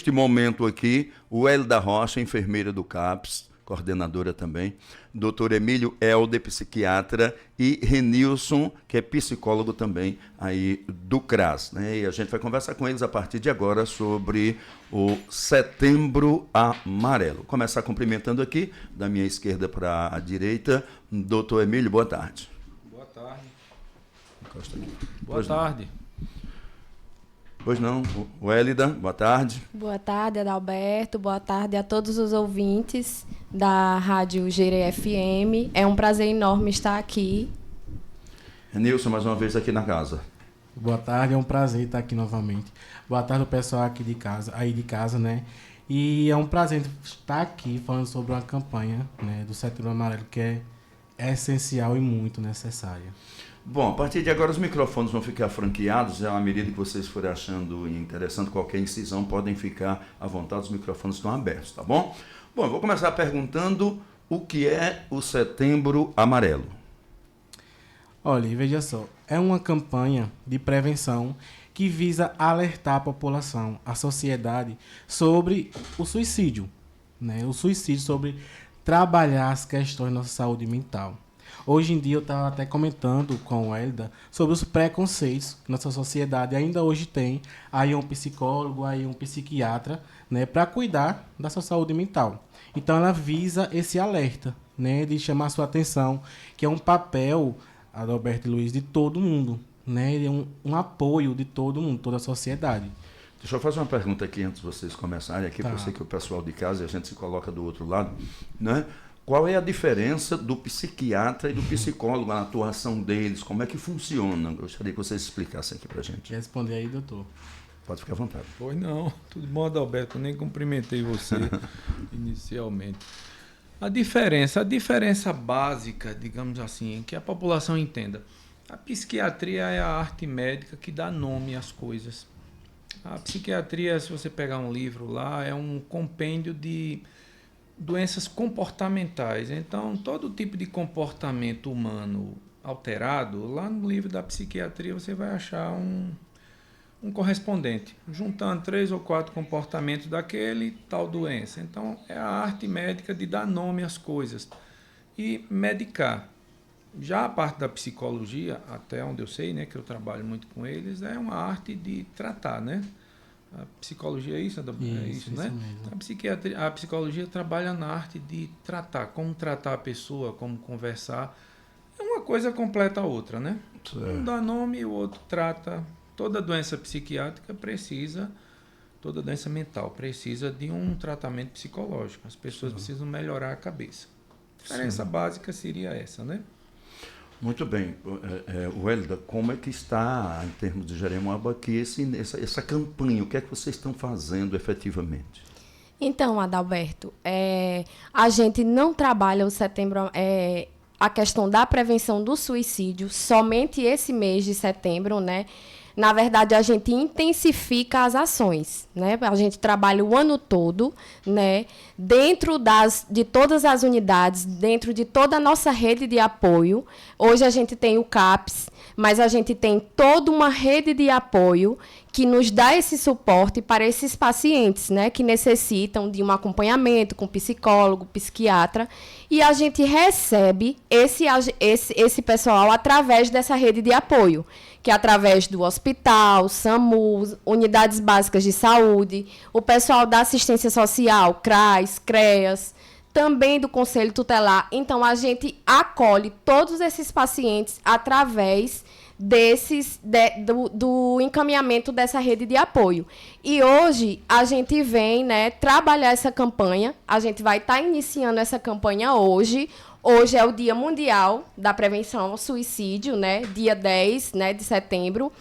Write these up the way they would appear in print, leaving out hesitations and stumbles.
neste momento aqui, o Hélida Rocha, enfermeira do CAPS, coordenadora também, doutor Emílio Helder, psiquiatra, e Renilson, que é psicólogo também aí do CRAS, né? E a gente vai conversar com eles a partir de agora sobre o Setembro Amarelo. Começar cumprimentando aqui, da minha esquerda para a direita, doutor Emílio, boa tarde. Boa tarde. Encosta aqui. Boa tarde. Pois não, o Hélida, boa tarde. Boa tarde, Adalberto. Boa tarde a todos os ouvintes da Rádio Gerê FM. É um prazer enorme estar aqui. Renilson, mais uma vez aqui na casa. Boa tarde, é um prazer estar aqui novamente. Boa tarde ao pessoal aqui de casa, né? E é um prazer estar aqui falando sobre uma campanha, né, do Setembro Amarelo, que é essencial e muito necessária. Bom, a partir de agora os microfones vão ficar franqueados, à medida que vocês forem achando interessante qualquer incisão, podem ficar à vontade, os microfones estão abertos, tá bom? Bom, eu vou começar perguntando o que é o Setembro Amarelo. Olha, veja só, é uma campanha de prevenção que visa alertar a população, a sociedade, sobre o suicídio, né? O suicídio, sobre trabalhar as questões da nossa saúde mental. Hoje em dia eu estava até comentando com o Hélida sobre os preconceitos que nossa sociedade ainda hoje tem. Aí um psicólogo, aí um psiquiatra, né, para cuidar da sua saúde mental. Então ela visa esse alerta, né, de chamar a sua atenção, que é um papel, Adalberto e Luiz, de todo mundo, né, um apoio de todo mundo, toda a sociedade. Deixa eu fazer uma pergunta aqui antes de vocês começarem, aqui, Tá. porque eu sei que o pessoal de casa, a gente se coloca do outro lado, né? Qual é a diferença do psiquiatra e do psicólogo, a atuação deles, como é que funciona? Gostaria que vocês explicassem aqui pra gente. Quer responder aí, doutor? Pode ficar à vontade. Pois não, tudo bom, Adalberto? Eu nem cumprimentei você inicialmente. A diferença básica, digamos assim, que a população entenda. A psiquiatria é a arte médica que dá nome às coisas. A psiquiatria, se você pegar um livro lá, é um compêndio de doenças comportamentais. Então, todo tipo de comportamento humano alterado, lá no livro da psiquiatria você vai achar um correspondente, juntando 3 ou 4 comportamentos daquele tal doença. Então, é a arte médica de dar nome às coisas e medicar. Já a parte da psicologia, até onde eu sei, né, que eu trabalho muito com eles, é uma arte de tratar, né? A psicologia é isso, é isso, né? Mesmo. A psicologia trabalha na arte de tratar, como tratar a pessoa, como conversar. É uma coisa completa a outra, né? Um dá nome e o outro trata. Toda doença psiquiátrica precisa, toda doença mental precisa de um tratamento psicológico. As pessoas precisam melhorar a cabeça. A diferença básica seria essa, né? Muito bem. O Hélida, como é que está, em termos de Jeremoabo, aqui essa campanha? O que é que vocês estão fazendo efetivamente? Então, Adalberto, a gente não trabalha o setembro, a questão da prevenção do suicídio somente esse mês de setembro, né? Na verdade, a gente intensifica as ações, né? A gente trabalha o ano todo, né? Dentro de todas as unidades, dentro de toda a nossa rede de apoio. Hoje a gente tem o CAPS, mas a gente tem toda uma rede de apoio que nos dá esse suporte para esses pacientes, né? Que necessitam de um acompanhamento com psicólogo, psiquiatra. E a gente recebe esse pessoal através dessa rede de apoio, que é através do hospital, SAMU, unidades básicas de saúde, o pessoal da assistência social, CRAS, CREAS, também do Conselho Tutelar. Então, a gente acolhe todos esses pacientes através do encaminhamento dessa rede de apoio. E hoje, a gente vem, né, trabalhar essa campanha. A gente vai estar iniciando essa campanha hoje. Hoje é o Dia Mundial da Prevenção ao Suicídio, né? Dia 10, né, de setembro.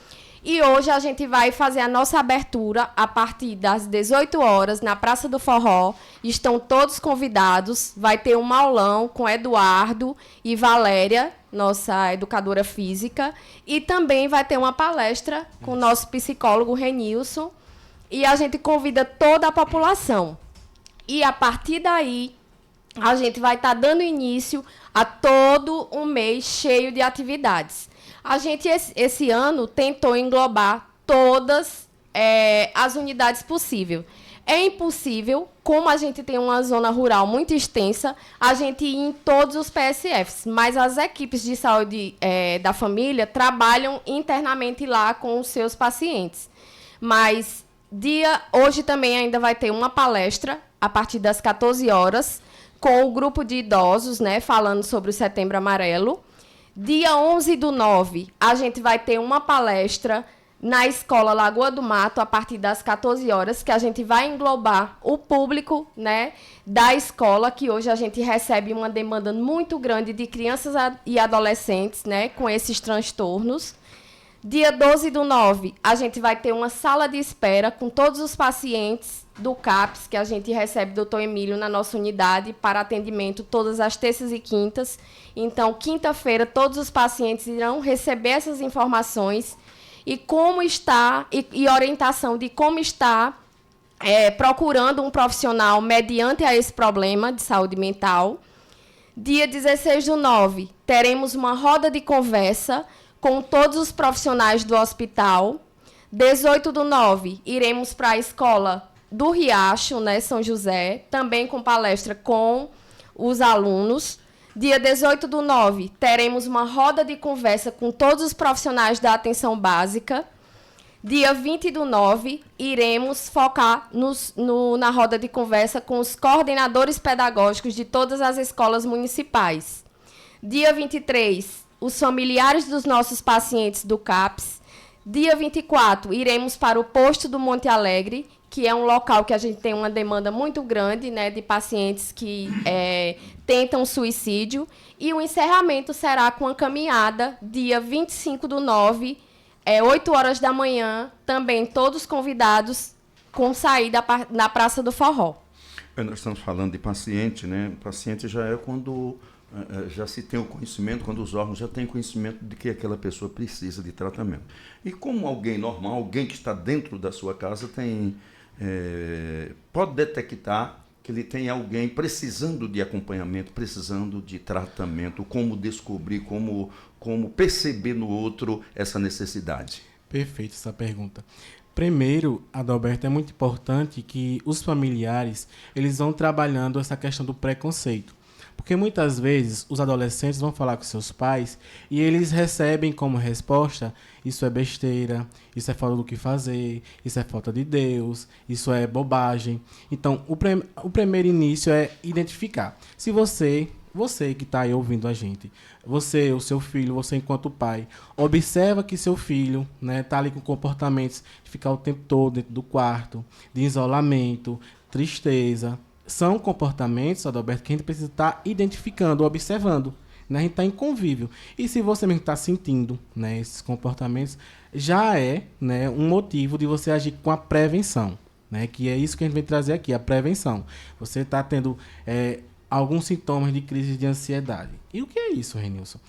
E hoje a gente vai fazer a nossa abertura a partir das 18 horas na Praça do Forró. Estão todos convidados. Vai ter um aulão com Eduardo e Valéria, nossa educadora física. E também vai ter uma palestra com o nosso psicólogo Renilson. E a gente convida toda a população. E a partir daí, a gente vai estar dando início a todo um mês cheio de atividades. A gente, esse ano, tentou englobar todas as unidades possíveis. É impossível, como a gente tem uma zona rural muito extensa, a gente ir em todos os PSFs, mas as equipes de saúde da família trabalham internamente lá com os seus pacientes. Mas hoje também ainda vai ter uma palestra, a partir das 14 horas, com o grupo de idosos, né, falando sobre o Setembro Amarelo. Dia 11/9, a gente vai ter uma palestra na Escola Lagoa do Mato, a partir das 14 horas, que a gente vai englobar o público, né, da escola, que hoje a gente recebe uma demanda muito grande de crianças e adolescentes, né, com esses transtornos. Dia 12/9, a gente vai ter uma sala de espera com todos os pacientes do CAPS, que a gente recebe do Dr. Emílio na nossa unidade, para atendimento todas as terças e quintas. Então, quinta-feira, todos os pacientes irão receber essas informações e como está, e orientação de como está procurando um profissional mediante a esse problema de saúde mental. Dia 16/9, teremos uma roda de conversa com todos os profissionais do hospital. 18/9, iremos para a escola do Riacho, né, São José, também com palestra com os alunos. Dia 18/9, teremos uma roda de conversa com todos os profissionais da atenção básica. Dia 20/9, iremos focar na roda de conversa com os coordenadores pedagógicos de todas as escolas municipais. Dia 23, os familiares dos nossos pacientes do CAPS. Dia 24, iremos para o posto do Monte Alegre, que é um local que a gente tem uma demanda muito grande, né, de pacientes que tentam suicídio. E o encerramento será com a caminhada, dia 25/9, 8 horas da manhã, também todos convidados, com saída na Praça do Forró. Nós estamos falando de paciente, né? Paciente já é quando já se tem o conhecimento, quando os órgãos já têm conhecimento de que aquela pessoa precisa de tratamento. E como alguém normal, alguém que está dentro da sua casa pode detectar que ele tem alguém precisando de acompanhamento, precisando de tratamento, como descobrir, como perceber no outro essa necessidade? Perfeito essa pergunta. Primeiro, Adalberto, é muito importante que os familiares eles vão trabalhando essa questão do preconceito. Porque muitas vezes os adolescentes vão falar com seus pais e eles recebem como resposta: isso é besteira, isso é falta do que fazer, isso é falta de Deus, isso é bobagem. Então, o primeiro início é identificar. Se você que está aí ouvindo a gente, você, o seu filho, você enquanto pai, observa que seu filho está ali com comportamentos de ficar o tempo todo dentro do quarto, de isolamento, tristeza. São comportamentos, Adalberto, que a gente precisa estar identificando, observando. Né? A gente está em convívio. E se você mesmo está sentindo, né, esses comportamentos, já é, né, um motivo de você agir com a prevenção. Né? Que é isso que a gente vem trazer aqui, a prevenção. Você está tendo alguns sintomas de crise de ansiedade. E o que é isso, Renilson?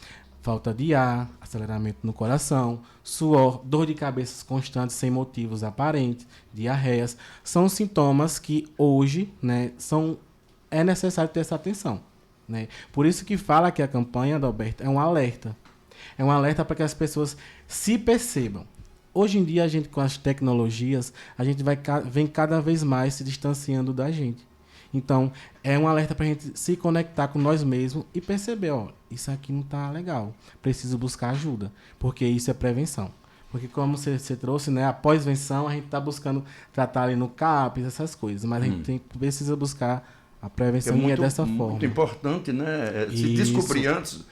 Falta de ar, aceleramento no coração, suor, dor de cabeça constante sem motivos aparentes, diarreias. São sintomas que hoje, né, é necessário ter essa atenção. Né? Por isso que fala que a campanha, Adalberto, é um alerta. É um alerta para que as pessoas se percebam. Hoje em dia, a gente com as tecnologias, a gente vem cada vez mais se distanciando da gente. Então, é um alerta para a gente se conectar com nós mesmos e perceber, isso aqui não está legal, preciso buscar ajuda, porque isso é prevenção. Porque como você trouxe, né, a pós-venção, a gente está buscando tratar ali no CAPS, essas coisas, mas a gente precisa buscar a prevenção e é dessa forma. Muito importante, né? Se descobrir antes,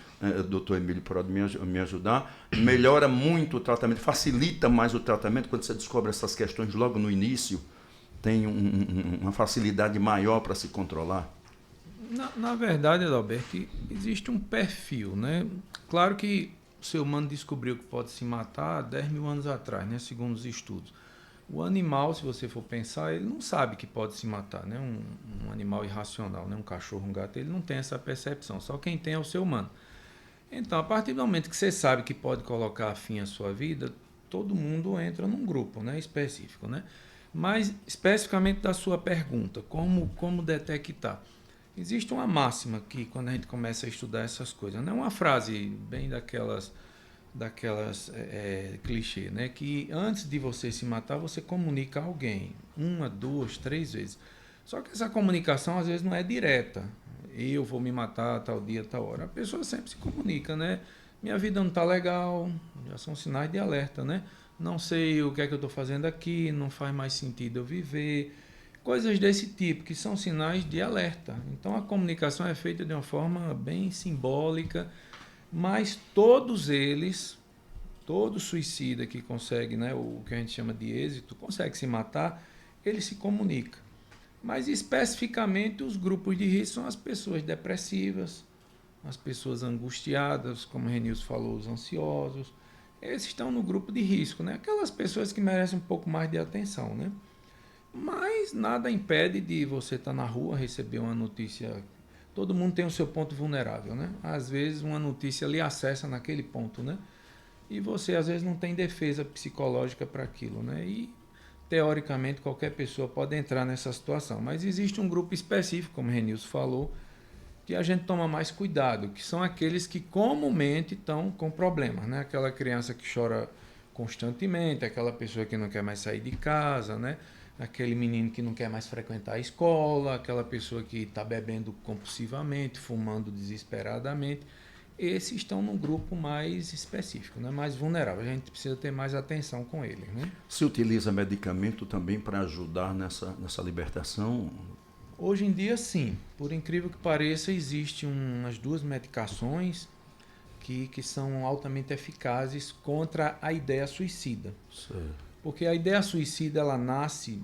doutor Emílio pode me ajudar, melhora muito o tratamento, facilita mais o tratamento quando você descobre essas questões logo no início. Tem uma facilidade maior para se controlar? Na verdade, Adalberto, existe um perfil, né? Claro que o ser humano descobriu que pode se matar há 10 mil anos atrás, né? Segundo os estudos. O animal, se você for pensar, ele não sabe que pode se matar, né? Um animal irracional, né? Um cachorro, um gato, ele não tem essa percepção. Só quem tem é o ser humano. Então, a partir do momento que você sabe que pode colocar fim à sua vida, todo mundo entra num grupo, né? Específico, né? Mas, especificamente da sua pergunta, como detectar? Existe uma máxima que, quando a gente começa a estudar essas coisas, não é uma frase bem daquelas daquelas clichê, né? Que antes de você se matar, você comunica a alguém 1, 2, 3 vezes. Só que essa comunicação às vezes não é direta. Eu vou me matar tal dia, tal hora. A pessoa sempre se comunica, né? Minha vida não está legal, já são sinais de alerta, né? Não sei o que é que eu estou fazendo aqui, não faz mais sentido eu viver. Coisas desse tipo, que são sinais de alerta. Então a comunicação é feita de uma forma bem simbólica, mas todos eles, todo suicida que consegue, né, o que a gente chama de êxito, consegue se matar, ele se comunica. Mas especificamente os grupos de risco são as pessoas depressivas, as pessoas angustiadas, como o Renilson falou, os ansiosos. Esses estão no grupo de risco, né? Aquelas pessoas que merecem um pouco mais de atenção, né? Mas nada impede de você estar na rua, receber uma notícia. Todo mundo tem o seu ponto vulnerável, né? Às vezes uma notícia lhe acessa naquele ponto, né? E você às vezes não tem defesa psicológica para aquilo, né? E teoricamente qualquer pessoa pode entrar nessa situação. Mas existe um grupo específico, como o Renilson falou, que a gente toma mais cuidado, que são aqueles que comumente estão com problemas, né? Aquela criança que chora constantemente, aquela pessoa que não quer mais sair de casa, né? Aquele menino que não quer mais frequentar a escola, aquela pessoa que está bebendo compulsivamente, fumando desesperadamente. Esses estão num grupo mais específico, né? Mais vulnerável. A gente precisa ter mais atenção com eles, né? Se utiliza medicamento também para ajudar nessa libertação? Hoje em dia, sim. Por incrível que pareça, existem umas 2 medicações que são altamente eficazes contra a ideia suicida. Certo. Porque a ideia suicida, ela nasce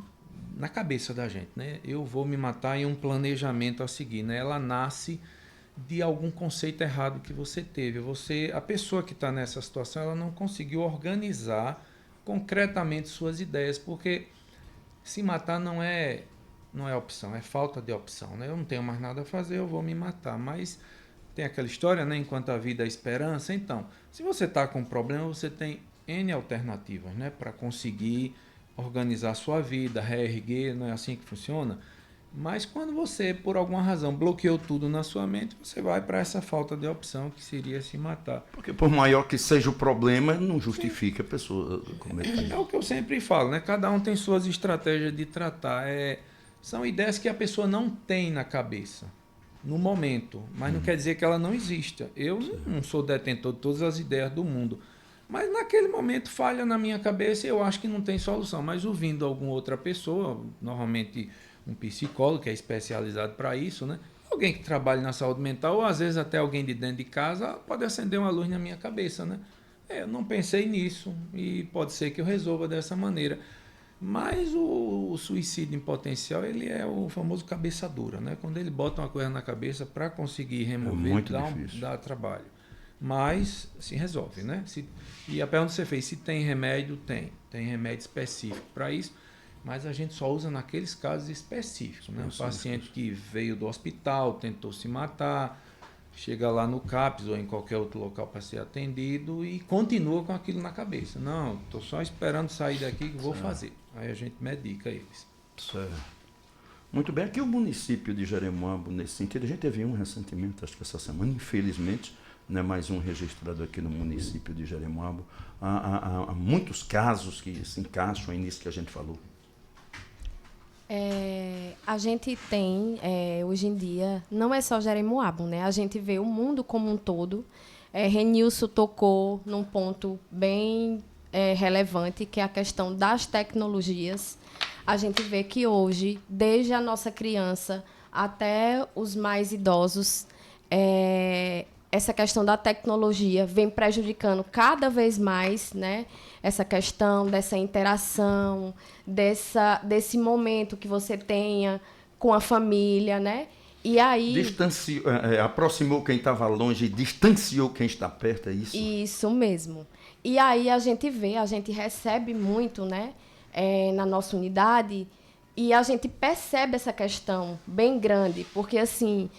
na cabeça da gente, né? Eu vou me matar em um planejamento a seguir, né? Ela nasce de algum conceito errado que você teve. A pessoa que está nessa situação, ela não conseguiu organizar concretamente suas ideias, porque se matar não é opção, é falta de opção, né? Eu não tenho mais nada a fazer, eu vou me matar. Mas tem aquela história, né? Enquanto a vida é esperança. Então, se você está com um problema, você tem N alternativas, né? Para conseguir organizar a sua vida, reerguer, não é assim que funciona? Mas quando você, por alguma razão, bloqueou tudo na sua mente, você vai para essa falta de opção, que seria se matar. Porque por maior que seja o problema, não justifica a pessoa cometer. É o que eu sempre falo, né? Cada um tem suas estratégias de tratar. São ideias que a pessoa não tem na cabeça, no momento, mas não quer dizer que ela não exista. Eu não sou detentor de todas as ideias do mundo, mas naquele momento falha na minha cabeça e eu acho que não tem solução. Mas ouvindo alguma outra pessoa, normalmente um psicólogo que é especializado para isso, né? Alguém que trabalha na saúde mental, ou às vezes até alguém de dentro de casa, pode acender uma luz na minha cabeça, né? Eu não pensei nisso e pode ser que eu resolva dessa maneira. Mas o suicídio em potencial, ele é o famoso cabeça dura, né? Quando ele bota uma coisa na cabeça para conseguir remover, dá trabalho. Mas se resolve, né? E a pergunta que você fez, se tem remédio, tem remédio específico para isso, mas a gente só usa naqueles casos específicos, né? Um paciente que veio do hospital, tentou se matar, chega lá no CAPS ou em qualquer outro local para ser atendido e continua com aquilo na cabeça. Não, estou só esperando sair daqui que vou fazer. Aí a gente medica eles. Certo. Muito bem. Aqui o município de Jeremoabo, nesse sentido, a gente teve um recentemente, acho que essa semana, infelizmente, né, mais um registrado aqui no município de Jeremoabo. Há muitos casos que se encaixam nisso que a gente falou. A gente tem, hoje em dia, não é só Jeremoabo, né? A gente vê o mundo como um todo. Renilson tocou num ponto bem relevante, que é a questão das tecnologias. A gente vê que hoje, desde a nossa criança até os mais idosos, essa questão da tecnologia vem prejudicando cada vez mais, né? Essa questão dessa interação, desse momento que você tenha com a família, né? E aí... aproximou quem estava longe e distanciou quem está perto, é isso? Isso mesmo. E aí a gente recebe muito, né? Na nossa unidade, e a gente percebe essa questão bem grande, porque, assim...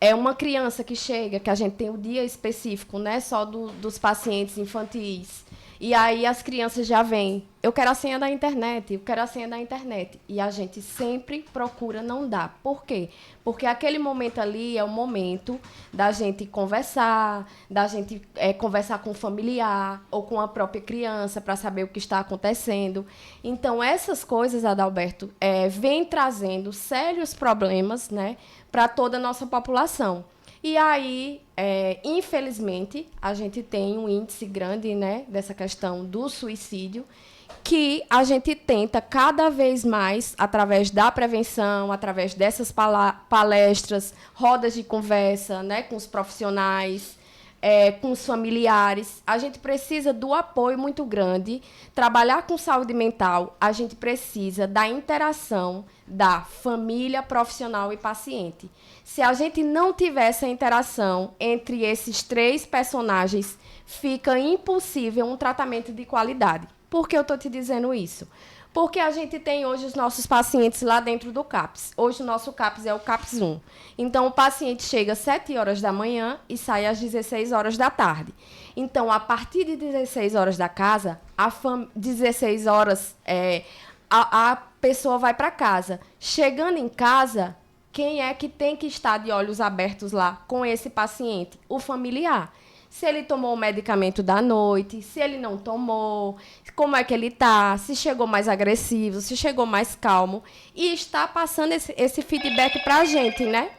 É uma criança que chega, que a gente tem o dia específico, né, só dos pacientes infantis. E aí as crianças já vêm, eu quero a senha da internet, eu quero a senha da internet. E a gente sempre procura não dar. Por quê? Porque aquele momento ali é o momento da gente conversar, da gente conversar com o familiar ou com a própria criança para saber o que está acontecendo. Então, essas coisas, Adalberto, vêm trazendo sérios problemas, né, para toda a nossa população. E aí, infelizmente, a gente tem um índice grande, né, dessa questão do suicídio, que a gente tenta cada vez mais, através da prevenção, através dessas palestras, rodas de conversa, né, com os profissionais, com os familiares. A gente precisa do apoio muito grande. Trabalhar com saúde mental, a gente precisa da interação da família, profissional e paciente. Se a gente não tiver essa interação entre esses 3 personagens, fica impossível um tratamento de qualidade. Por que eu estou te dizendo isso? Porque a gente tem hoje os nossos pacientes lá dentro do CAPS. Hoje o nosso CAPS é o CAPS 1. Então, o paciente chega às 7 horas da manhã e sai às 16 horas da tarde. Então, a partir de 16 horas da casa, 16 horas, a pessoa vai para casa. Chegando em casa, quem é que tem que estar de olhos abertos lá com esse paciente? O familiar. Se ele tomou o medicamento da noite, se ele não tomou, como é que ele está, se chegou mais agressivo, se chegou mais calmo. E está passando esse feedback para a gente, né?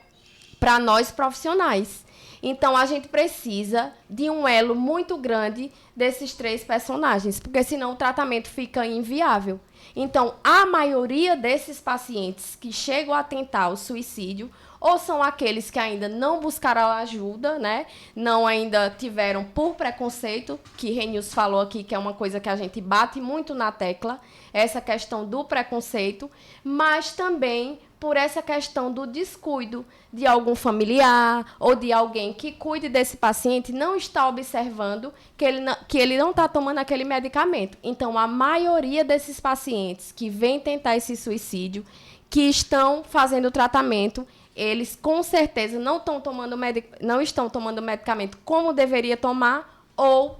Para nós profissionais. Então, a gente precisa de um elo muito grande desses 3 personagens, porque senão o tratamento fica inviável. Então, a maioria desses pacientes que chegam a tentar o suicídio, ou são aqueles que ainda não buscaram ajuda, né? Não ainda tiveram por preconceito, que Renils falou aqui, que é uma coisa que a gente bate muito na tecla, essa questão do preconceito, mas também por essa questão do descuido de algum familiar ou de alguém que cuide desse paciente, não está observando que ele não está tomando aquele medicamento. Então, a maioria desses pacientes que vêm tentar esse suicídio, que estão fazendo o tratamento, eles com certeza não estão tomando medicamento como deveria tomar ou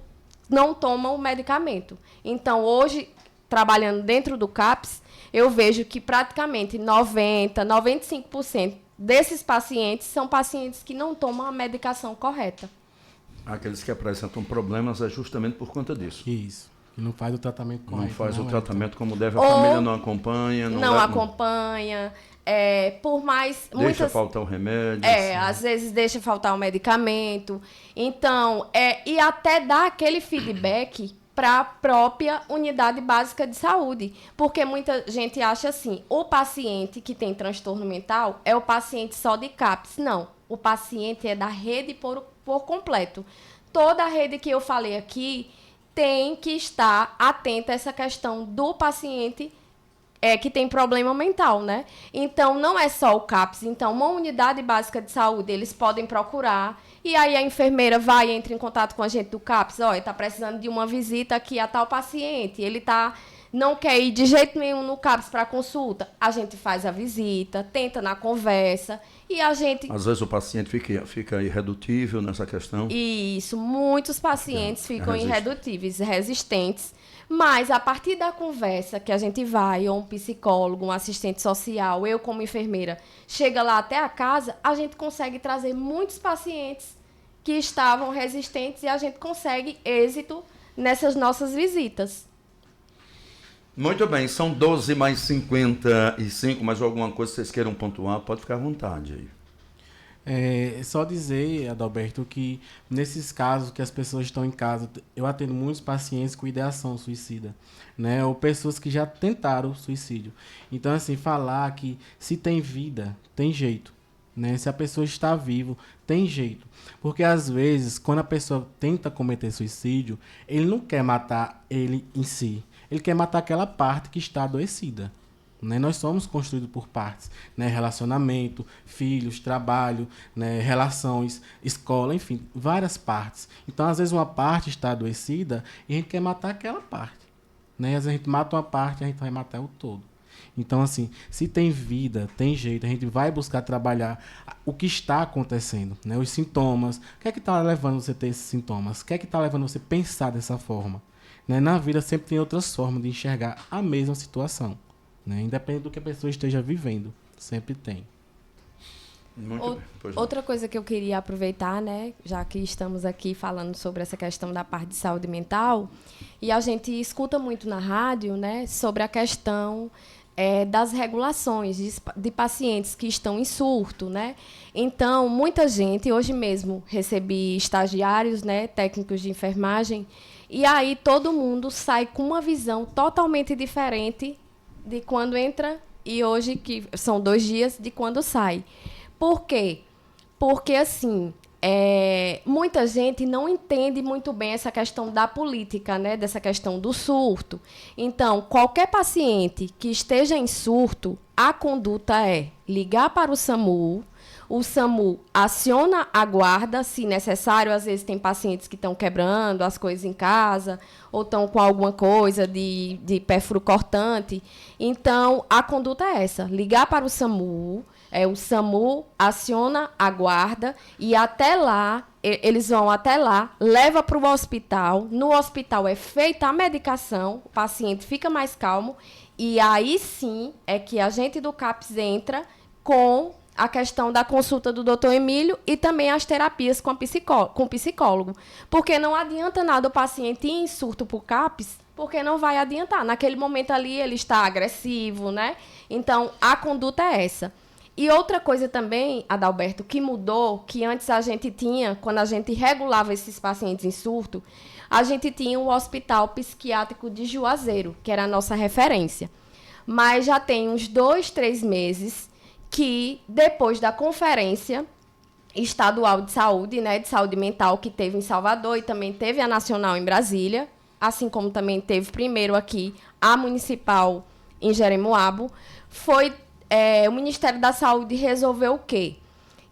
não tomam o medicamento. Então, hoje, trabalhando dentro do CAPS, eu vejo que praticamente 95% desses pacientes são pacientes que não tomam a medicação correta. Aqueles que apresentam problemas é justamente por conta disso. Isso. E não faz o tratamento correto. Não faz o tratamento como deve, a família não acompanha. Não acompanha. Por mais... Deixa faltar o remédio. Às vezes deixa faltar o medicamento. Então, e até dá aquele feedback para a própria unidade básica de saúde. Porque muita gente acha assim, o paciente que tem transtorno mental é o paciente só de CAPS. Não, o paciente é da rede por completo. Toda a rede que eu falei aqui tem que estar atenta a essa questão do paciente que tem problema mental, né? Então, não é só o CAPS. Então, uma unidade básica de saúde, eles podem procurar. E aí, a enfermeira entra em contato com a gente do CAPS. Olha, está precisando de uma visita aqui a tal paciente. Ele não quer ir de jeito nenhum no CAPS para consulta. A gente faz a visita, tenta na conversa. E a gente... Às vezes o paciente fica irredutível nessa questão. Isso, muitos pacientes ficam irredutíveis, resistentes. Mas, a partir da conversa que a gente vai, ou um psicólogo, um assistente social, eu como enfermeira, chega lá até a casa, a gente consegue trazer muitos pacientes que estavam resistentes e a gente consegue êxito nessas nossas visitas. Muito bem, são 12 mais 55, mais alguma coisa que vocês queiram pontuar, pode ficar à vontade aí. Só dizer, Adalberto, que nesses casos que as pessoas estão em casa, eu atendo muitos pacientes com ideação suicida, né? Ou pessoas que já tentaram suicídio. Então, assim, falar que se tem vida, tem jeito, né? Se a pessoa está viva, tem jeito. Porque, às vezes, quando a pessoa tenta cometer suicídio, ele não quer matar ele em si. Ele quer matar aquela parte que está adoecida. Né? Nós somos construídos por partes, né? Relacionamento, filhos, trabalho, né? Relações, escola, enfim, várias partes. Então, às vezes, uma parte está adoecida e a gente quer matar aquela parte. Né? Às vezes, a gente mata uma parte e a gente vai matar o todo. Então, assim, se tem vida, tem jeito, a gente vai buscar trabalhar o que está acontecendo, né? Os sintomas. O que é que está levando você a ter esses sintomas? O que é que está levando você a pensar dessa forma? né? Na vida sempre tem outras formas de enxergar a mesma situação, né? Independente do que a pessoa esteja vivendo, sempre tem. Muito bem. Pois não. Outra coisa que eu queria aproveitar, né, já que estamos aqui falando sobre essa questão da parte de saúde mental, e a gente escuta muito na rádio, né, sobre a questão das regulações de pacientes que estão em surto, né? Então, muita gente, hoje mesmo recebi estagiários, né, técnicos de enfermagem, e aí todo mundo sai com uma visão totalmente diferente de quando entra e hoje, que são 2 dias, de quando sai. Por quê? Porque, assim, muita gente não entende muito bem essa questão da política, né? Dessa questão do surto. Então, qualquer paciente que esteja em surto, a conduta é ligar para o SAMU aciona a guarda, se necessário. Às vezes tem pacientes que estão quebrando as coisas em casa ou estão com alguma coisa de pérfuro cortante. Então, a conduta é essa, ligar para o SAMU aciona a guarda e até lá, eles vão até lá, leva para o hospital. No hospital é feita a medicação, o paciente fica mais calmo e aí sim é que a gente do CAPS entra com a questão da consulta do Dr. Emílio e também as terapias com o psicólogo. Porque não adianta nada o paciente ir em surto para o CAPS, porque não vai adiantar. Naquele momento ali ele está agressivo, né? Então, a conduta é essa. E outra coisa também, Adalberto, que mudou, que antes a gente tinha, quando a gente regulava esses pacientes em surto, a gente tinha o Hospital Psiquiátrico de Juazeiro, que era a nossa referência. Mas já tem uns 2, 3 meses que, depois da conferência estadual de saúde, né, de saúde mental, que teve em Salvador e também teve a nacional em Brasília, assim como também teve primeiro aqui a municipal em Jeremoabo, o Ministério da Saúde resolveu o quê?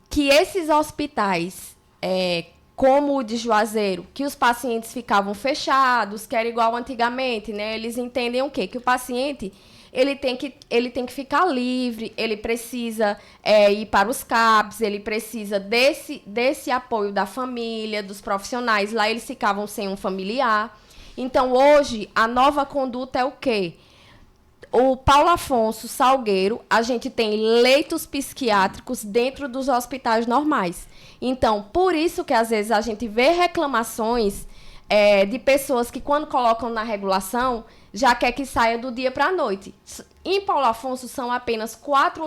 Que esses hospitais, como o de Juazeiro, que os pacientes ficavam fechados, que era igual antigamente, né? Eles entendem o quê? Que o paciente ele tem que ficar livre, ele precisa ir para os CAPs, ele precisa desse apoio da família, dos profissionais. Lá eles ficavam sem um familiar. Então, hoje, a nova conduta é o quê? O Paulo Afonso Salgueiro, a gente tem leitos psiquiátricos dentro dos hospitais normais. Então, por isso que às vezes a gente vê reclamações de pessoas que, quando colocam na regulação, já quer que saia do dia para a noite. Em Paulo Afonso são apenas 4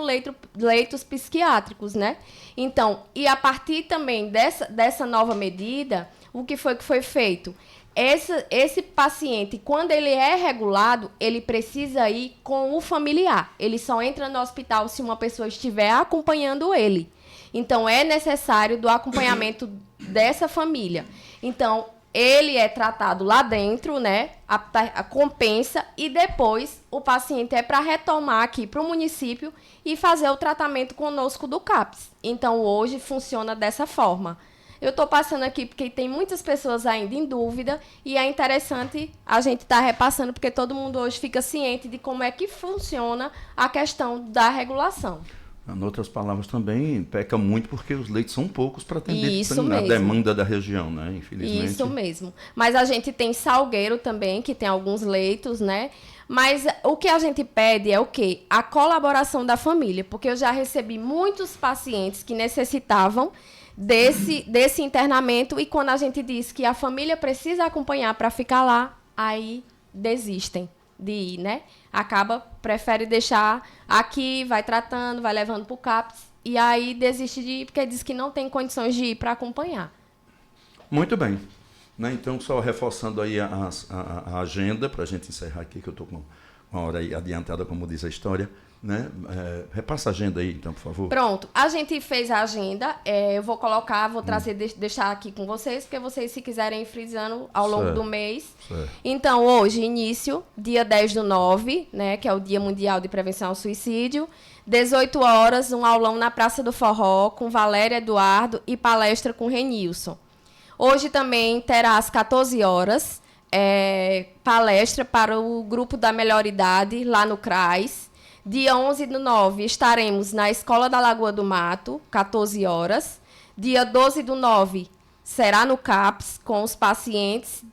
leitos psiquiátricos, né? Então, e a partir também dessa nova medida, o que foi feito? Esse paciente, quando ele é regulado, ele precisa ir com o familiar. Ele só entra no hospital se uma pessoa estiver acompanhando ele. Então, é necessário do acompanhamento dessa família. Então, ele é tratado lá dentro, né? A compensa e depois o paciente é para retomar aqui para o município e fazer o tratamento conosco do CAPS. Então, hoje funciona dessa forma. Eu estou passando aqui porque tem muitas pessoas ainda em dúvida e é interessante a gente estar repassando porque todo mundo hoje fica ciente de como é que funciona a questão da regulação. Em outras palavras, também peca muito porque os leitos são poucos para atender a mesmo. demanda da região, né? Infelizmente. Isso mesmo. Mas a gente tem Salgueiro também, que tem alguns leitos, né? Mas o que a gente pede é o quê? A colaboração da família, porque eu já recebi muitos pacientes que necessitavam desse internamento e quando a gente diz que a família precisa acompanhar para ficar lá, aí desistem de ir, né? Prefere deixar aqui, vai tratando, vai levando para o CAPS e aí desiste de ir porque diz que não tem condições de ir para acompanhar. Muito bem. Né? Então, só reforçando aí a agenda, para a gente encerrar aqui, que eu estou com uma hora aí adiantada, como diz a história. Né? Repassa a agenda aí, então, por favor. Pronto, a gente fez a agenda, eu vou trazer, deixar aqui com vocês, porque vocês, se quiserem, ir frisando ao longo do mês. Certo. Então, hoje, início, dia 10/9, né, que é o Dia Mundial de Prevenção ao Suicídio, 18 horas, um aulão na Praça do Forró, com Valéria Eduardo e palestra com Renilson. Hoje também terá às 14 horas, palestra para o Grupo da Melhor Idade, lá no CRAS. Dia 11/9 estaremos na Escola da Lagoa do Mato, 14 horas. Dia 12/9 será no CAPS, com os pacientes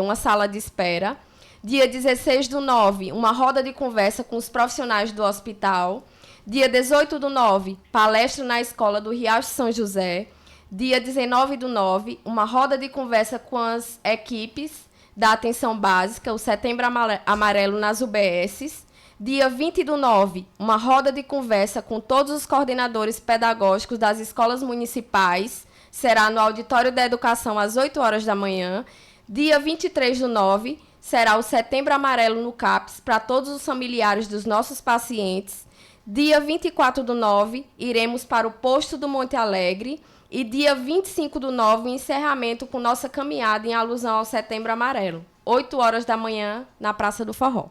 uma sala de espera. Dia 16/9, uma roda de conversa com os profissionais do hospital. Dia 18/9, palestra na escola do Riacho São José. Dia 19/9, uma roda de conversa com as equipes da atenção básica, o Setembro Amarelo nas UBSs. Dia 20/9, uma roda de conversa com todos os coordenadores pedagógicos das escolas municipais. Será no Auditório da Educação às 8 horas da manhã. Dia 23/9, será o Setembro Amarelo no CAPS para todos os familiares dos nossos pacientes. Dia 24/9, iremos para o posto do Monte Alegre. E dia 25/9, encerramento com nossa caminhada em alusão ao Setembro Amarelo. 8 horas da manhã, na Praça do Forró.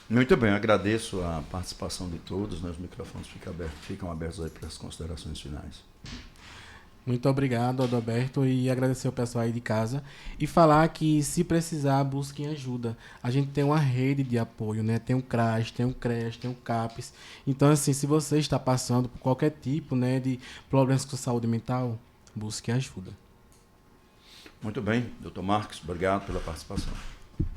Muito bem, agradeço a participação de todos, né? Os microfones ficam abertos aí para as considerações finais. Muito obrigado, Adalberto, e agradecer ao pessoal aí de casa. E falar que, se precisar, busquem ajuda. A gente tem uma rede de apoio, né? Tem o CRAS, tem o CRES, tem o CAPES. Então, assim, se você está passando por qualquer tipo, né, de problemas com saúde mental, busque ajuda. Muito bem, doutor Marcos, obrigado pela participação.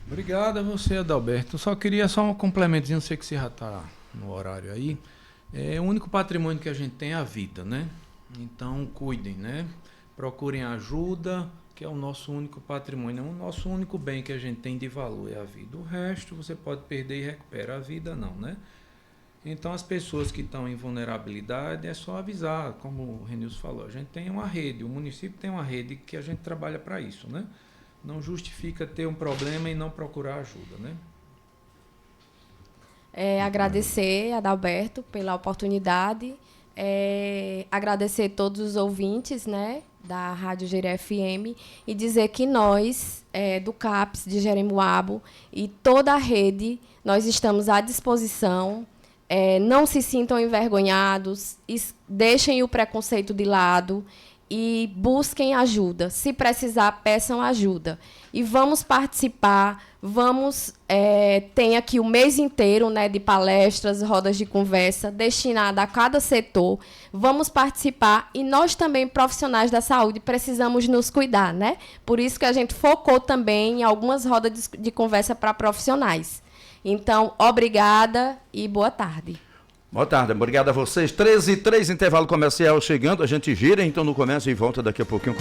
Obrigado a você, Adalberto. Só queria um complementozinho, sei que você já está no horário aí. O único patrimônio que a gente tem é a vida, né? Então, cuidem, né? Procurem ajuda, que é o nosso único patrimônio, é o nosso único bem que a gente tem de valor, é a vida. O resto você pode perder e recupera, a vida não, né? Então, as pessoas que estão em vulnerabilidade, é só avisar, como o Renilson falou, a gente tem uma rede, o município tem uma rede que a gente trabalha para isso, né? Não justifica ter um problema e não procurar ajuda, né? Agradecer a Adalberto pela oportunidade, agradecer todos os ouvintes, né, da Rádio Jeira FM e dizer que nós, do CAPS de Jeremoabo e toda a rede, nós estamos à disposição. Não se sintam envergonhados, deixem o preconceito de lado e busquem ajuda. Se precisar, peçam ajuda. E vamos participar, tem aqui o mês inteiro, né, de palestras, rodas de conversa, destinada a cada setor. Vamos participar e nós também, profissionais da saúde, precisamos nos cuidar, né? Por isso que a gente focou também em algumas rodas de conversa para profissionais. Então, obrigada e boa tarde. Boa tarde, obrigado a vocês. 13h03, intervalo comercial chegando. A gente gira então no comércio e volta daqui a pouquinho.